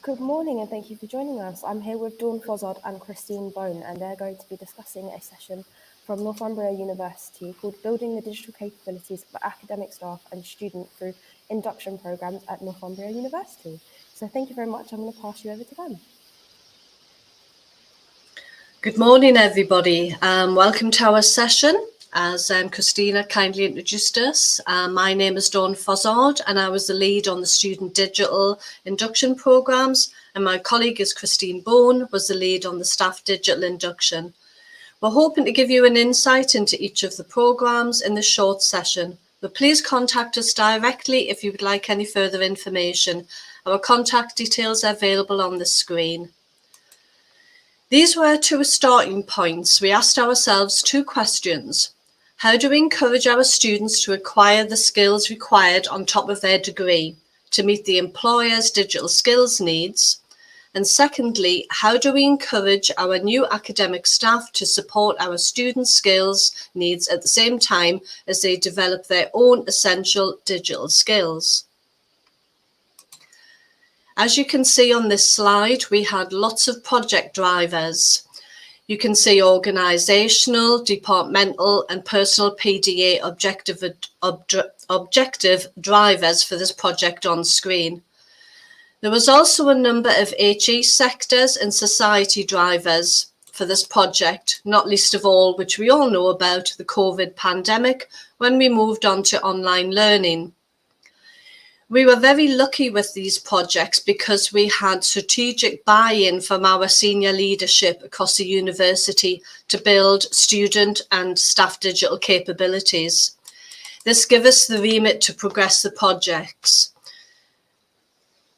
Good morning and thank you for joining us. I'm here with Dawn Fozzard and Christine Bone, and they're going to be discussing a session from Northumbria University called Building the Digital Capabilities for Academic Staff and Students Through Induction Programs at Northumbria University. So thank you very much. I'm going to pass you over to them. Good morning, everybody. Welcome to our session. As Christina kindly introduced us, my name is Dawn Fozzard and I was the lead on the Student Digital Induction Programs, and my colleague is Christine Bone, was the lead on the Staff Digital Induction. We're hoping to give you an insight into each of the programs in this short session, but please contact us directly if you would like any further information. Our contact details are available on the screen. These were two starting points. We asked ourselves two questions. How do we encourage our students to acquire the skills required on top of their degree to meet the employer's digital skills needs? And secondly, how do we encourage our new academic staff to support our students' skills needs at the same time as they develop their own essential digital skills? As you can see on this slide, we had lots of project drivers. You can see organisational, departmental and personal PDA objective drivers for this project on screen. There was also a number of HE sectors and society drivers for this project, not least of all, which we all know about, the COVID pandemic, when we moved on to online learning. We were very lucky with these projects because we had strategic buy-in from our senior leadership across the university to build student and staff digital capabilities. This gave us the remit to progress the projects.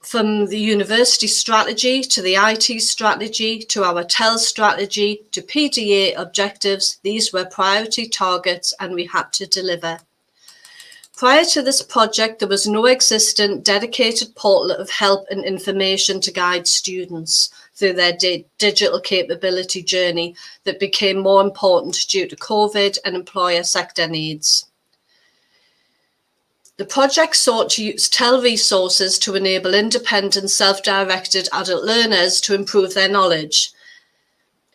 From the university strategy to the IT strategy to our TEL strategy to PDA objectives, these were priority targets and we had to deliver. Prior to this project, there was no existent dedicated portal of help and information to guide students through their digital capability journey that became more important due to COVID and employer sector needs. The project sought to use TEL resources to enable independent, self-directed adult learners to improve their knowledge.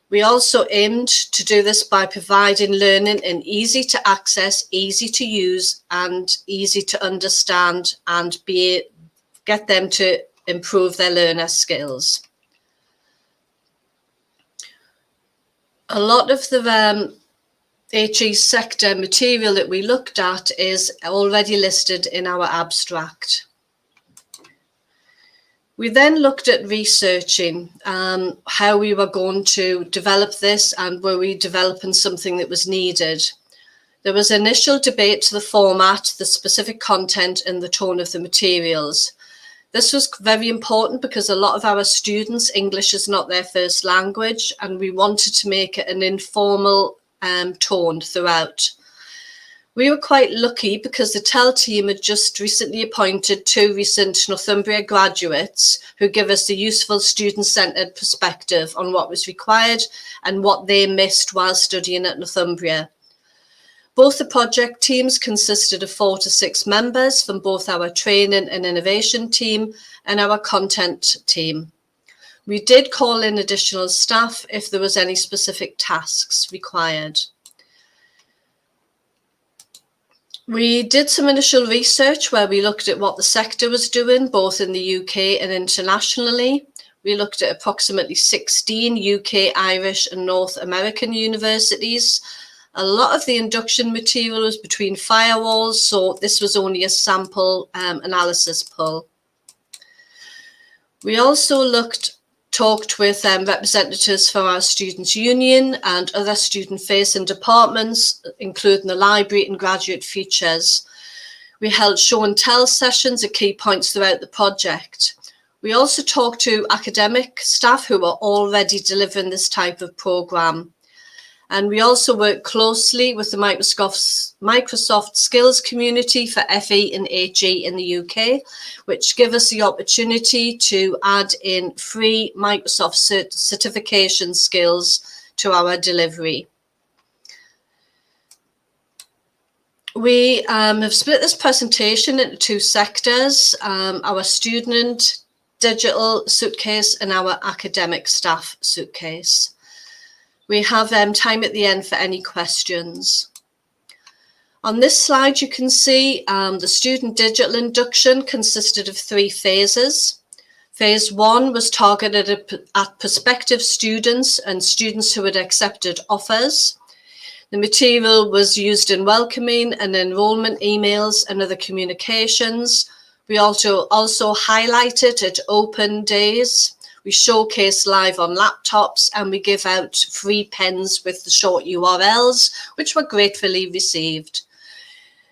We also aimed to do this by providing learning in easy to access, easy to use and easy to understand and get them to improve their learner skills. A lot of the HE sector material that we looked at is already listed in our abstract. We then looked at researching how we were going to develop this and were we developing something that was needed. There was initial debate to the format, the specific content and the tone of the materials. This was very important because a lot of our students, English is not their first language, and we wanted to make it an informal tone throughout. We were quite lucky because the TEL team had just recently appointed two recent Northumbria graduates who give us a useful student-centred perspective on what was required and what they missed while studying at Northumbria. Both the project teams consisted of 4 to 6 members from both our training and innovation team and our content team. We did call in additional staff if there was any specific tasks required. We did some initial research where we looked at what the sector was doing, both in the UK and internationally. We looked at approximately 16 UK, Irish and North American universities. A lot of the induction material was between firewalls, so this was only a sample analysis poll. We also talked with representatives from our students' union and other student-facing departments, including the library and graduate features. We held show and tell sessions at key points throughout the project. We also talked to academic staff who were already delivering this type of programme. And we also worked closely with the Microsoft Skills community for FE and HE in the UK, which give us the opportunity to add in free Microsoft certification skills to our delivery. We have split this presentation into two sectors, our student digital suitcase and our academic staff suitcase. We have time at the end for any questions. On this slide, you can see the student digital induction consisted of 3 phases. Phase 1 was targeted at prospective students and students who had accepted offers. The material was used in welcoming and enrolment emails and other communications. We also highlighted at open days. We showcase live on laptops, and we give out free pens with the short URLs, which were gratefully received.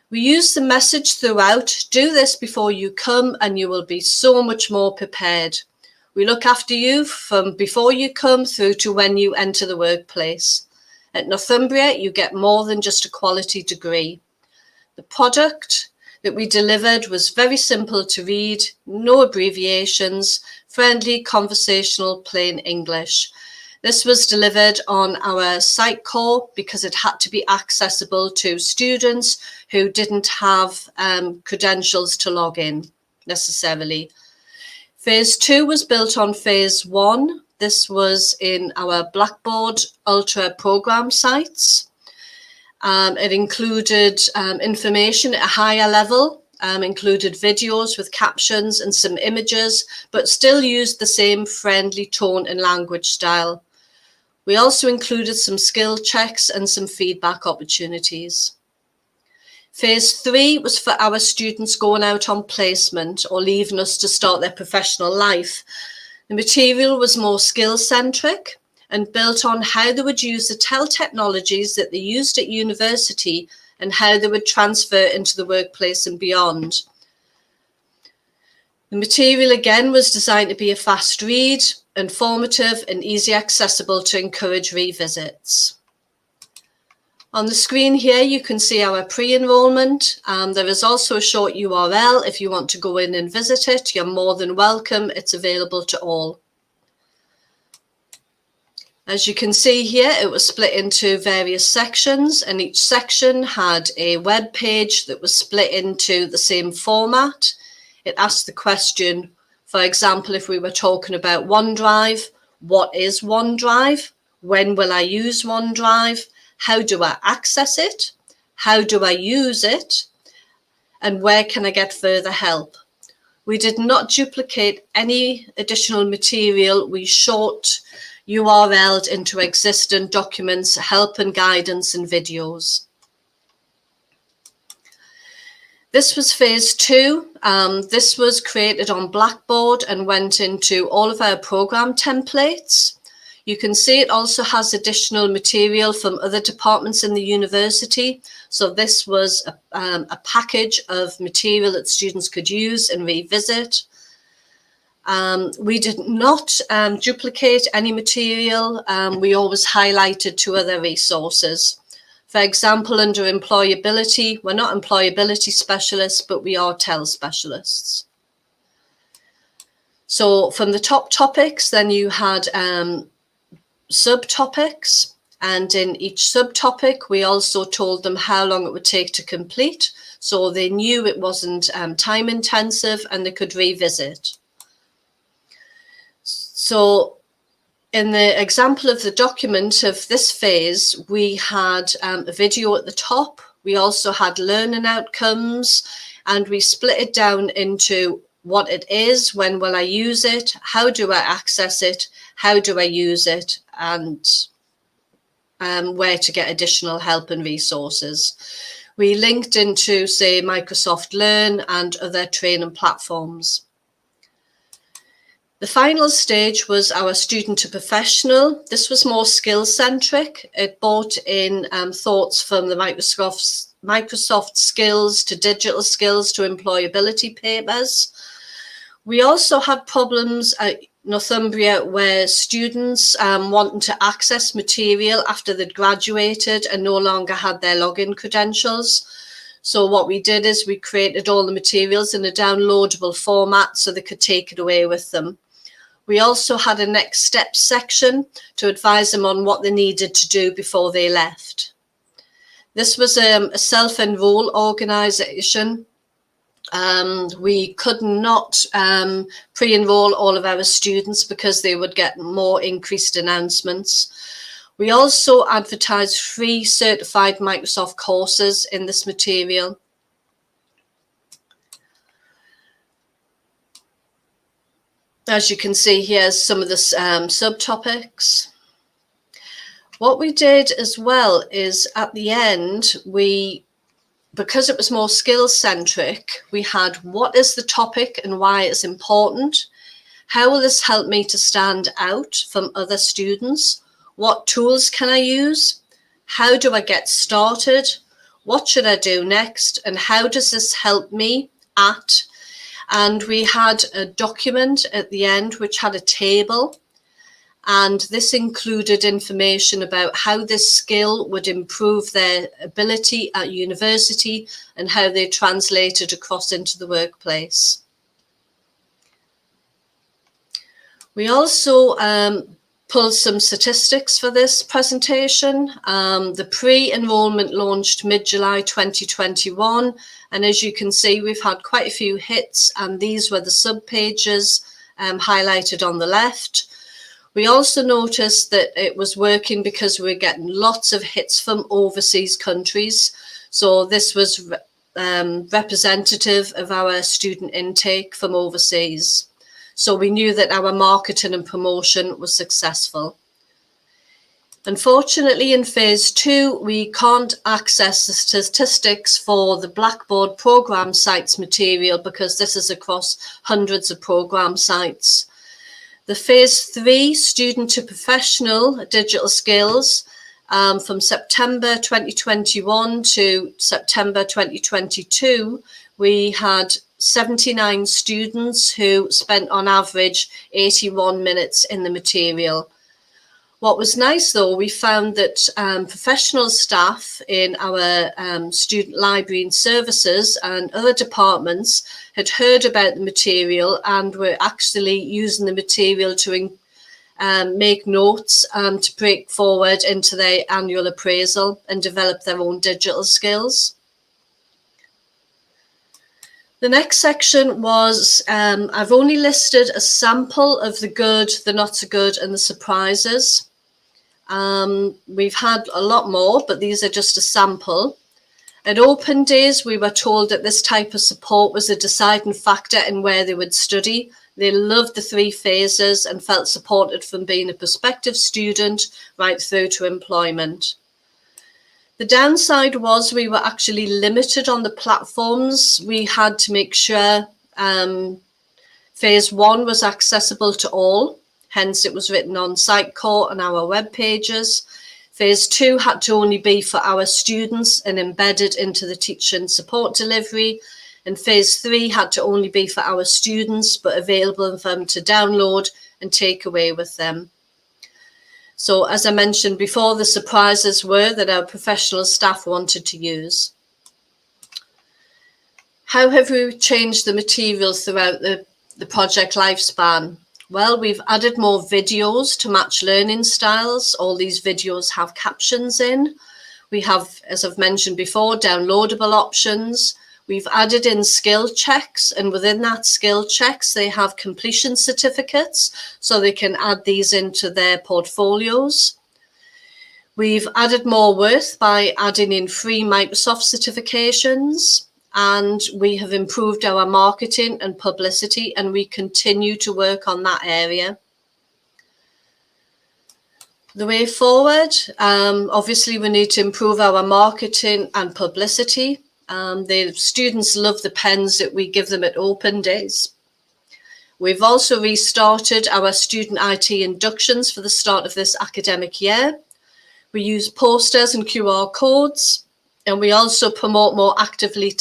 We use the message throughout: do this before you come and you will be so much more prepared. We look after you from before you come through to when you enter the workplace. At Northumbria, you get more than just a quality degree. The product that we delivered was very simple to read, no abbreviations, friendly, conversational, plain English. This was delivered on our site core because it had to be accessible to students who didn't have credentials to log in necessarily. Phase 2 was built on phase 1. This was in our Blackboard Ultra program sites. It included information at a higher level, included videos with captions and some images, but still used the same friendly tone and language style. We also included some skill checks and some feedback opportunities. Phase 3 was for our students going out on placement or leaving us to start their professional life. The material was more skill-centric and built on how they would use the TEL technologies that they used at university and how they would transfer into the workplace and beyond. The material again was designed to be a fast read, informative and easy accessible to encourage revisits. On the screen here, you can see our pre-enrollment. There is also a short URL. If you want to go in and visit it, you're more than welcome. It's available to all. As you can see here, it was split into various sections, and each section had a web page that was split into the same format. It asked the question, for example, if we were talking about OneDrive, what is OneDrive? When will I use OneDrive? How do I access it? How do I use it? And where can I get further help? We did not duplicate any additional material. We short URL'd into existing documents, help and guidance and videos. This was phase 2. This was created on Blackboard and went into all of our program templates. You can see it also has additional material from other departments in the university. So this was a package of material that students could use and revisit. We did not duplicate any material. We always highlighted 2 other resources. For example, under employability, we're not employability specialists, but we are TEL specialists. So from the top topics, then you had subtopics, and in each subtopic, we also told them how long it would take to complete. So they knew it wasn't time intensive and they could revisit. So in the example of the document of this phase, we had a video at the top. We also had learning outcomes, and we split it down into what it is, when will I use it, how do I access it, how do I use it, and where to get additional help and resources. We linked into, say, Microsoft Learn and other training platforms. The final stage was our student to professional. This was more skill-centric. It brought in thoughts from the Microsoft skills to digital skills to employability papers. We also had problems at Northumbria where students wanting to access material after they'd graduated and no longer had their login credentials. So what we did is we created all the materials in a downloadable format so they could take it away with them. We also had a next step section to advise them on what they needed to do before they left. This was a self-enroll organisation. We could not pre-enroll all of our students because they would get more increased announcements. We also advertised free certified Microsoft courses in this material. As you can see, here's some of the subtopics. What we did as well is at the end, because it was more skills centric, we had what is the topic and why it's important? How will this help me to stand out from other students? What tools can I use? How do I get started? What should I do next? And how does this help me at? And we had a document at the end which had a table, and this included information about how this skill would improve their ability at university and how they translated across into the workplace. We also pulled some statistics for this presentation. The pre-enrollment launched mid-July 2021, and as you can see, we've had quite a few hits, and these were the sub-pages highlighted on the left. We also noticed that it was working because we were getting lots of hits from overseas countries. So this was representative of our student intake from overseas. So we knew that our marketing and promotion was successful. Unfortunately, in phase 2, we can't access the statistics for the Blackboard program sites material because this is across hundreds of program sites. The phase 3 student to professional digital skills from September 2021 to September 2022, we had 79 students who spent on average 81 minutes in the material. What was nice though, we found that professional staff in our student library and services and other departments had heard about the material and were actually using the material to make notes to break forward into their annual appraisal and develop their own digital skills. The next section was, I've only listed a sample of the good, the not so good and the surprises. We've had a lot more, but these are just a sample. At open days, we were told that this type of support was a deciding factor in where they would study. They loved the 3 phases and felt supported from being a prospective student right through to employment. The downside was we were actually limited on the platforms. We had to make sure phase 1 was accessible to all. Hence, it was written on Sitecore and our web pages. Phase 2 had to only be for our students and embedded into the teaching support delivery. And phase 3 had to only be for our students, but available for them to download and take away with them. So as I mentioned before, the surprises were that our professional staff wanted to use. How have we changed the materials throughout the project lifespan? Well, we've added more videos to match learning styles. All these videos have captions in. We have, as I've mentioned before, downloadable options. We've added in skill checks, and within that skill checks, they have completion certificates, so they can add these into their portfolios. We've added more worth by adding in free Microsoft certifications. And we have improved our marketing and publicity, and we continue to work on that area. The way forward, obviously we need to improve our marketing and publicity. The students love the pens that we give them at open days. We've also restarted our student IT inductions for the start of this academic year. We use posters and QR codes. And we also promote more actively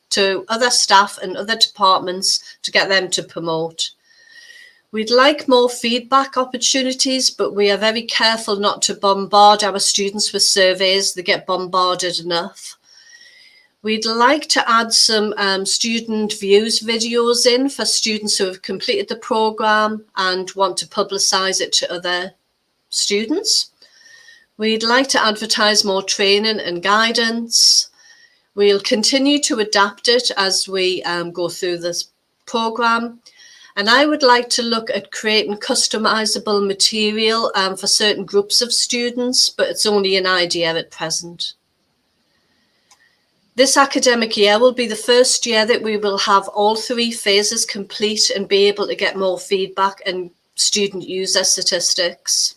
to other staff and other departments to get them to promote. We'd like more feedback opportunities, but we are very careful not to bombard our students with surveys. They get bombarded enough. We'd like to add some student views videos in for students who have completed the programme and want to publicise it to other students. We'd like to advertise more training and guidance. We'll continue to adapt it as we go through this programme. And I would like to look at creating customisable material for certain groups of students, but it's only an idea at present. This academic year will be the first year that we will have all 3 phases complete and be able to get more feedback and student user statistics.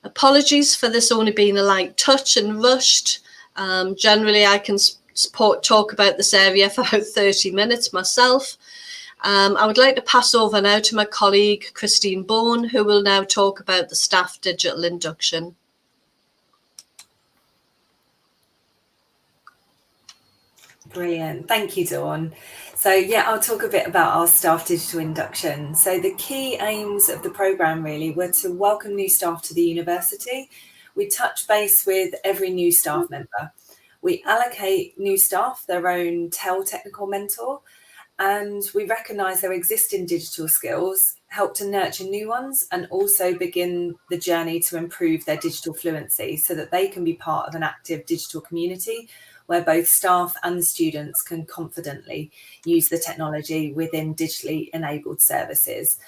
Apologies for this only being a light touch and rushed. Generally, I can talk about this area for about 30 minutes myself. I would like to pass over now to my colleague, Christine Bone, who will now talk about the staff digital induction. Brilliant. Thank you, Dawn. So yeah, I'll talk a bit about our staff digital induction. So the key aims of the programme really were to welcome new staff to the university. We touch base with every new staff member. We allocate new staff their own TEL technical mentor, and we recognise their existing digital skills, help to nurture new ones, and also begin the journey to improve their digital fluency so that they can be part of an active digital community where both staff and students can confidently use the technology within digitally enabled services.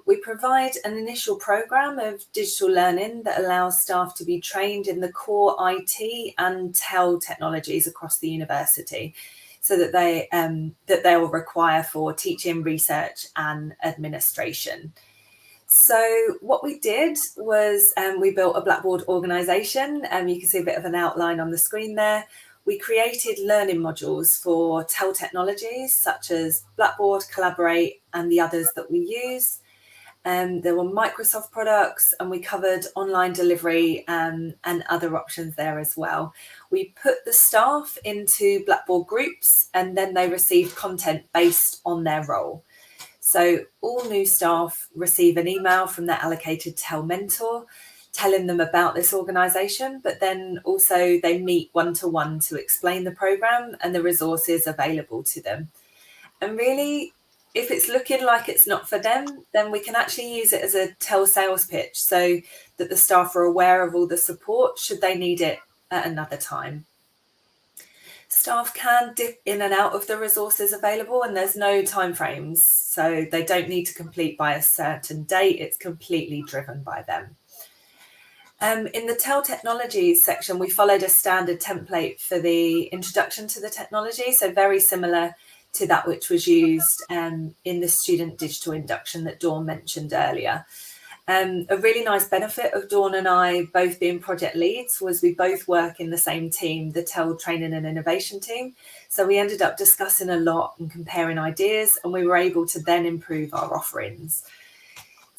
We provide an initial programme of digital learning that allows staff to be trained in the core IT and TEL technologies across the university, so that they will require for teaching, research and administration. So what we did was we built a Blackboard organisation. You can see a bit of an outline on the screen there. We created learning modules for TEL technologies such as Blackboard, Collaborate and the others that we use. There were Microsoft products, and we covered online delivery and other options there as well. We put the staff into Blackboard groups, and then they received content based on their role. So all new staff receive an email from their allocated TEL mentor telling them about this organisation, but then also they meet one-to-one to explain the programme and the resources available to them. And really, if it's looking like it's not for them, then we can actually use it as a TEL sales pitch so that the staff are aware of all the support should they need it at another time. Staff can dip in and out of the resources available, and there's no timeframes, so they don't need to complete by a certain date. It's completely driven by them. In the TEL Technologies section, we followed a standard template for the introduction to the technology, so very similar to that which was used in the student digital induction that Dawn mentioned earlier. A really nice benefit of Dawn and I both being project leads was we both work in the same team, the TEL Training and Innovation team. So we ended up discussing a lot and comparing ideas, and we were able to then improve our offerings.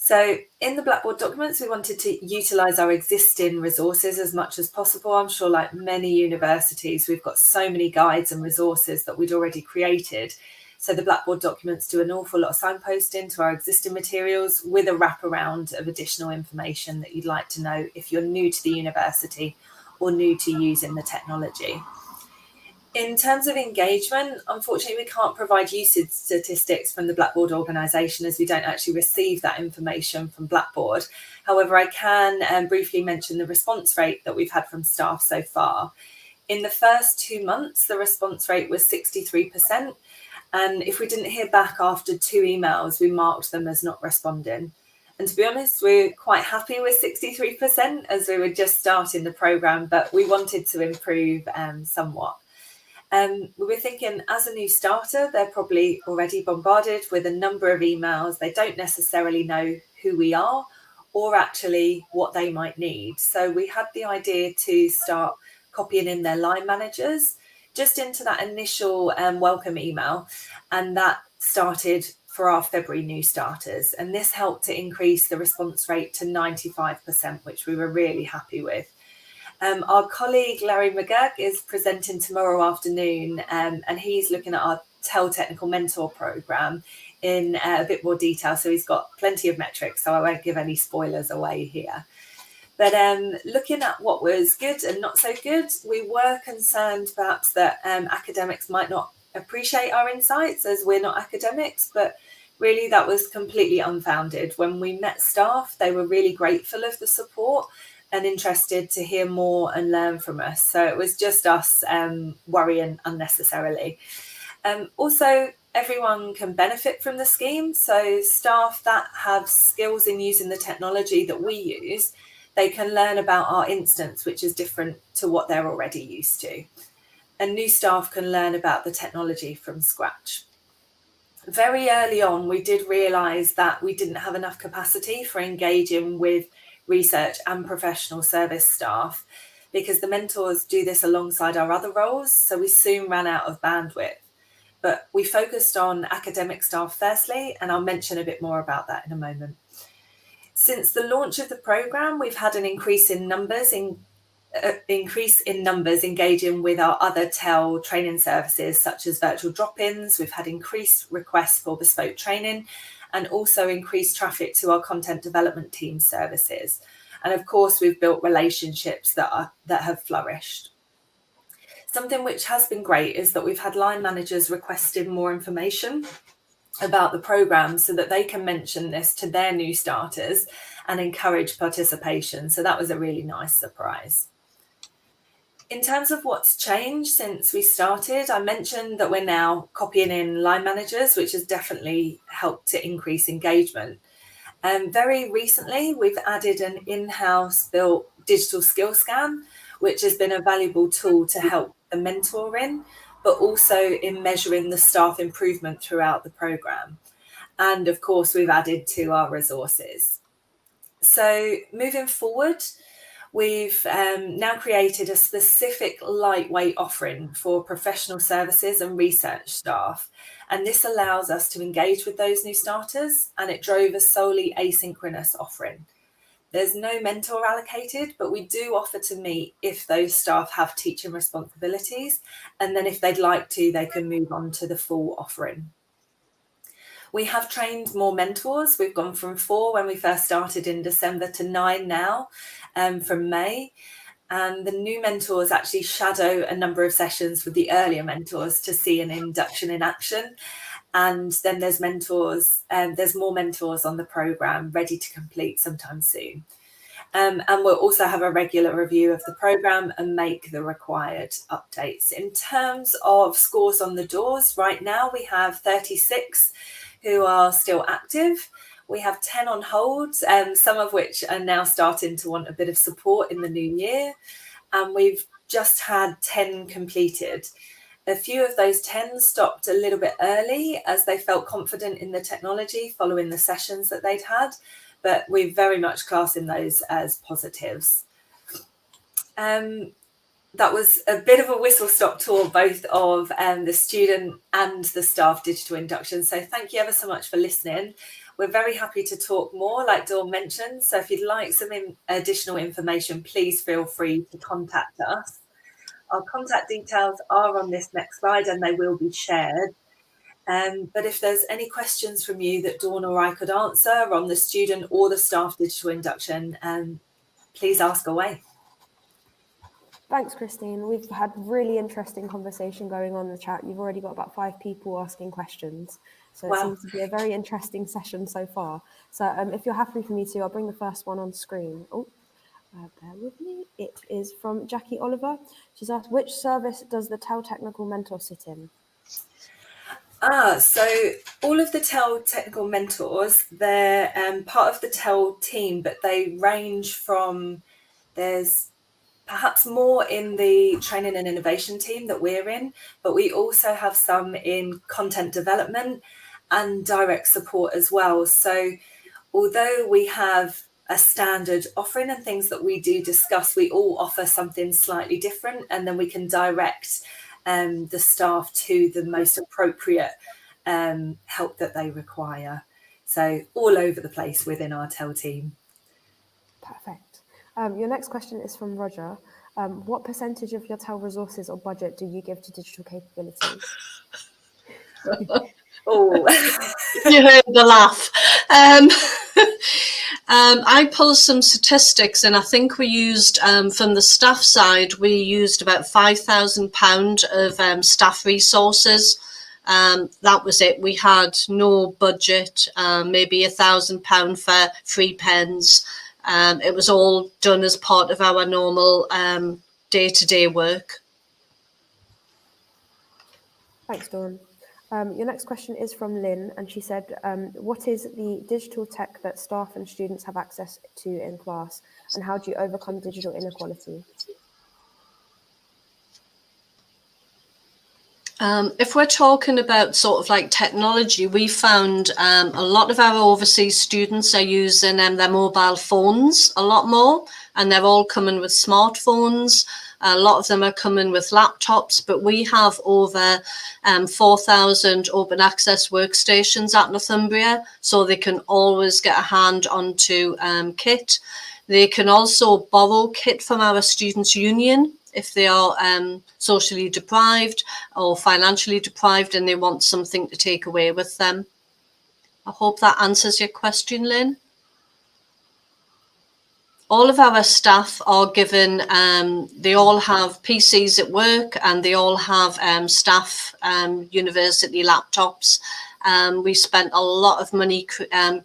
So in the Blackboard documents, we wanted to utilise our existing resources as much as possible. I'm sure like many universities, we've got so many guides and resources that we'd already created. So the Blackboard documents do an awful lot of signposting to our existing materials with a wraparound of additional information that you'd like to know if you're new to the university or new to using the technology. In terms of engagement, unfortunately, we can't provide usage statistics from the Blackboard organisation as we don't actually receive that information from Blackboard. However, I can briefly mention the response rate that we've had from staff so far. In the first 2 months, the response rate was 63%. And if we didn't hear back after 2 emails, we marked them as not responding. And to be honest, we're quite happy with 63% as we were just starting the programme, but we wanted to improve somewhat. We were thinking as a new starter, they're probably already bombarded with a number of emails. They don't necessarily know who we are or actually what they might need. So we had the idea to start copying in their line managers just into that initial welcome email. And that started for our February new starters. And this helped to increase the response rate to 95%, which we were really happy with. Our colleague Larry McGurk is presenting tomorrow afternoon, and he's looking at our TEL Technical Mentor programme in a bit more detail. So he's got plenty of metrics, so I won't give any spoilers away here. But looking at what was good and not so good, we were concerned perhaps that academics might not appreciate our insights as we're not academics, but really that was completely unfounded. When we met staff, they were really grateful of the support. and interested to hear more and learn from us. So it was just us worrying unnecessarily. Also, everyone can benefit from the scheme. So staff that have skills in using the technology that we use, they can learn about our instance, which is different to what they're already used to. And new staff can learn about the technology from scratch. Very early on, we did realise that we didn't have enough capacity for engaging with research and professional service staff, because the mentors do this alongside our other roles. So we soon ran out of bandwidth. But we focused on academic staff firstly, and I'll mention a bit more about that in a moment. Since the launch of the programme, we've had an increase in numbers engaging with our other TEL training services, such as virtual drop-ins. We've had increased requests for bespoke training, and also increased traffic to our content development team services. And of course, we've built relationships that have flourished. Something which has been great is that we've had line managers requesting more information about the programme so that they can mention this to their new starters and encourage participation. So that was a really nice surprise. In terms of what's changed since we started, I mentioned that we're now copying in line managers, which has definitely helped to increase engagement. Very recently, we've added an in-house built digital skill scan, which has been a valuable tool to help the mentoring, but also in measuring the staff improvement throughout the programme. And of course, we've added to our resources. So moving forward, we've now created a specific lightweight offering for professional services and research staff. And this allows us to engage with those new starters, and it drove a solely asynchronous offering. There's no mentor allocated, but we do offer to meet if those staff have teaching responsibilities. And then if they'd like to, they can move on to the full offering. We have trained more mentors. We've gone from 4 when we first started in December to 9 now from May. And the new mentors actually shadow a number of sessions with the earlier mentors to see an induction in action. And then there's more mentors on the programme ready to complete sometime soon. And we'll also have a regular review of the programme and make the required updates. In terms of scores on the doors, right now we have 36 who are still active. We have 10 on hold, some of which are now starting to want a bit of support in the new year. And we've just had 10 completed. A few of those 10 stopped a little bit early as they felt confident in the technology following the sessions that they'd had, but we're very much classing those as positives. That was a bit of a whistle-stop tour, both of the student and the staff digital induction. So thank you ever so much for listening. We're very happy to talk more, like Dawn mentioned. So if you'd like some additional information, please feel free to contact us. Our contact details are on this next slide and they will be shared. But if there's any questions from you that Dawn or I could answer on the student or the staff digital induction, please ask away. Thanks, Christine. We've had really interesting conversation going on in the chat. You've already got about 5 people asking questions. So it seems to be a very interesting session so far. So if you're happy for me to, I'll bring the first one on screen. Bear with me. It is from Jackie Oliver. She's asked, which service does the TEL Technical Mentor sit in? So all of the TEL Technical Mentors, they're part of the TEL team, but they range from, there's perhaps more in the training and innovation team that we're in, but we also have some in content development and direct support as well. So although we have a standard offering and things that we do discuss, we all offer something slightly different, and then we can direct the staff to the most appropriate help that they require. So all over the place within our TEL team. Perfect. Your next question is from Roger. What percentage of your TEL resources or budget do you give to digital capabilities? Oh, You heard the laugh. I pulled some statistics, and I think we used, from the staff side, we used about £5,000 of staff resources. That was it. We had no budget, maybe £1,000 for free pens, It was all done as part of our normal day-to-day work. Thanks, Dawn. Your next question is from Lynn, and she said, what is the digital tech that staff and students have access to in class, and how do you overcome digital inequality? If we're talking about sort of like technology, we found a lot of our overseas students are using their mobile phones a lot more, and they're all coming with smartphones. A lot of them are coming with laptops, but we have over 4,000 open access workstations at Northumbria, so they can always get a hand onto kit. They can also borrow kit from our students' union if they are socially deprived or financially deprived and they want something to take away with them. I hope that answers your question, Lynn. All of our staff are given, they all have PCs at work, and they all have staff university laptops. We spent a lot of money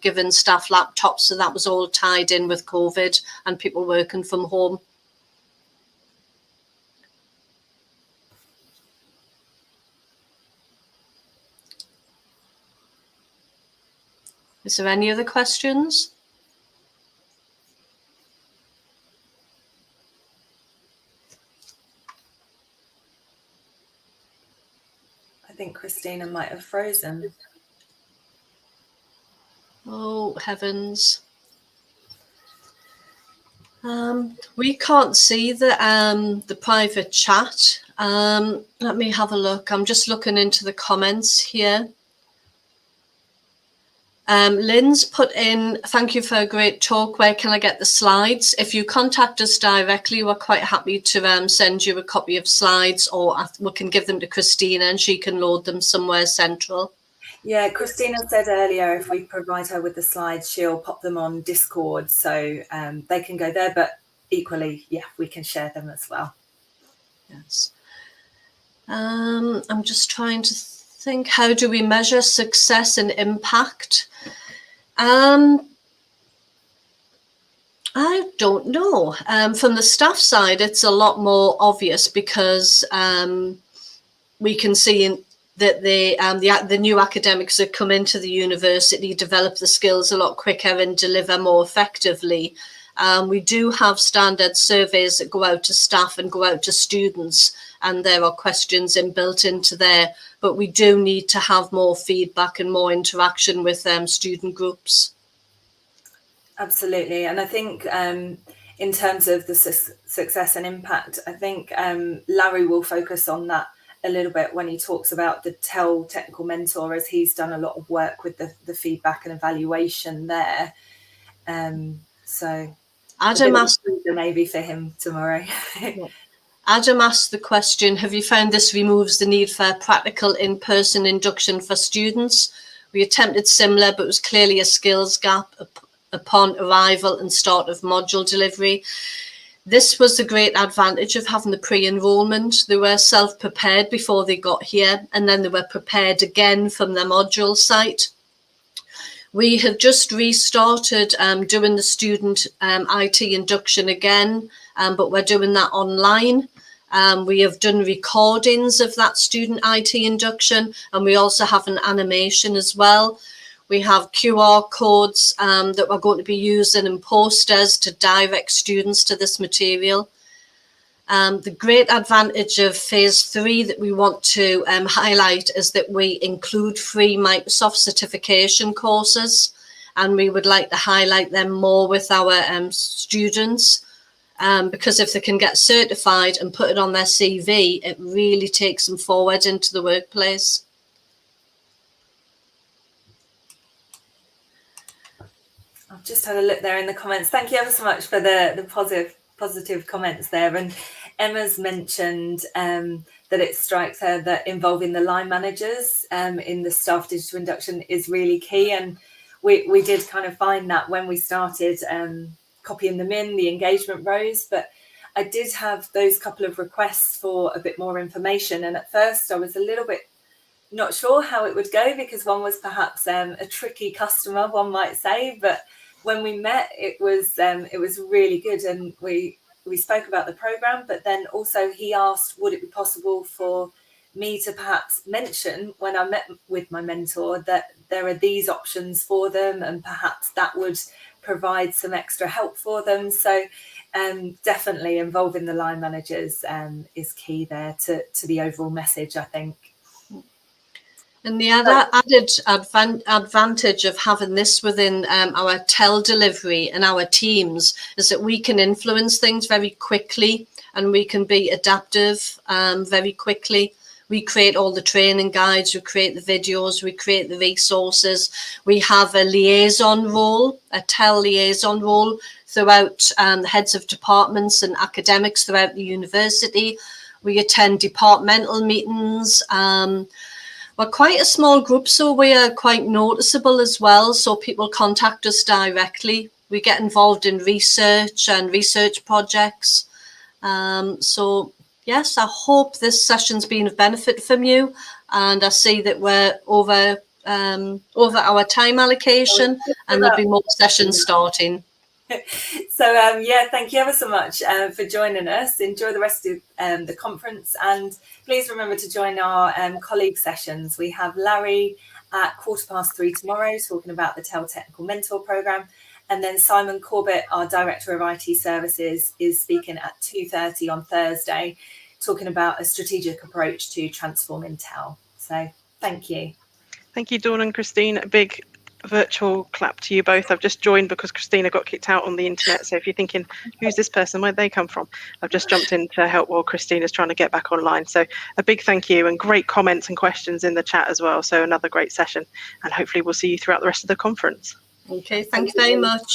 giving staff laptops, so that was all tied in with COVID and people working from home. Is there any other questions? I think Christina might have frozen. Oh, heavens. We can't see the private chat. Let me have a look. I'm just looking into the comments here. Lynn's put in, thank you for a great talk. Where can I get the slides? If you contact us directly, we're quite happy to send you a copy of slides, or we can give them to Christina and she can load them somewhere central. Yeah, Christina said earlier if we provide her with the slides, she'll pop them on Discord, so they can go there, but equally, yeah, we can share them as well. Yes. I'm just trying to think, how do we measure success and impact? I don't know. From the staff side, it's a lot more obvious because we can see that the new academics that come into the university develop the skills a lot quicker and deliver more effectively. We do have standard surveys that go out to staff and go out to students, and there are questions built into there, but we do need to have more feedback and more interaction with student groups. Absolutely. And I think in terms of the success and impact, I think Larry will focus on that a little bit when he talks about the TEL technical mentor, as he's done a lot of work with the feedback and evaluation there. So Adam asked, maybe for him tomorrow. Adam asked the question, have you found this removes the need for practical in-person induction for students? We attempted similar, but it was clearly a skills gap upon arrival and start of module delivery. This was the great advantage of having the pre-enrollment. They were self-prepared before they got here, and then they were prepared again from their module site. We have just restarted doing the student IT induction again, but we're doing that online. We have done recordings of that student IT induction, and we also have an animation as well. We have QR codes that we're going to be using and posters to direct students to this material. The great advantage of phase 3 that we want to highlight is that we include free Microsoft certification courses, and we would like to highlight them more with our students, because if they can get certified and put it on their CV, it really takes them forward into the workplace. I've just had a look there in the comments. Thank you ever so much for the positive comments there. And Emma's mentioned that it strikes her that involving the line managers in the staff digital induction is really key. And we did kind of find that when we started copying them in the engagement rows, but I did have those couple of requests for a bit more information. And at first I was a little bit not sure how it would go, because one was perhaps a tricky customer, one might say, but when we met, it was really good, and we spoke about the program, but then also he asked, would it be possible for me to perhaps mention when I met with my mentor that there are these options for them, and perhaps that would provide some extra help for them. So definitely involving the line managers is key there to the overall message, I think. And the other added advantage of having this within our delivery and our teams is that we can influence things very quickly, and we can be adaptive very quickly. We create all the training guides, we create the videos, we create the resources. We have a liaison role, a liaison role throughout the heads of departments and academics throughout the university. We attend departmental meetings. We're quite a small group, so we are quite noticeable as well. So people contact us directly. We get involved in research and research projects. So yes, I hope this session's been of benefit from you. And I see that we're over our time allocation, and there'll be more sessions starting. So yeah, thank you ever so much for joining us. Enjoy the rest of the conference, and please remember to join our colleague sessions. We have Larry at 3:15 tomorrow talking about the TEL Technical Mentor Programme, and then Simon Corbett, our Director of IT Services, is speaking at 2:30 on Thursday talking about a strategic approach to transforming TEL. So thank you. Thank you, Dawn and Christine. A big virtual clap to you both. I've just joined because Christina got kicked out on the internet, so if you're thinking, who's this person, where'd they come from, I've just jumped in to help while Christina's trying to get back online. So a big thank you, and great comments and questions in the chat as well. So another great session, and hopefully we'll see you throughout the rest of the conference. Okay, thank you very much.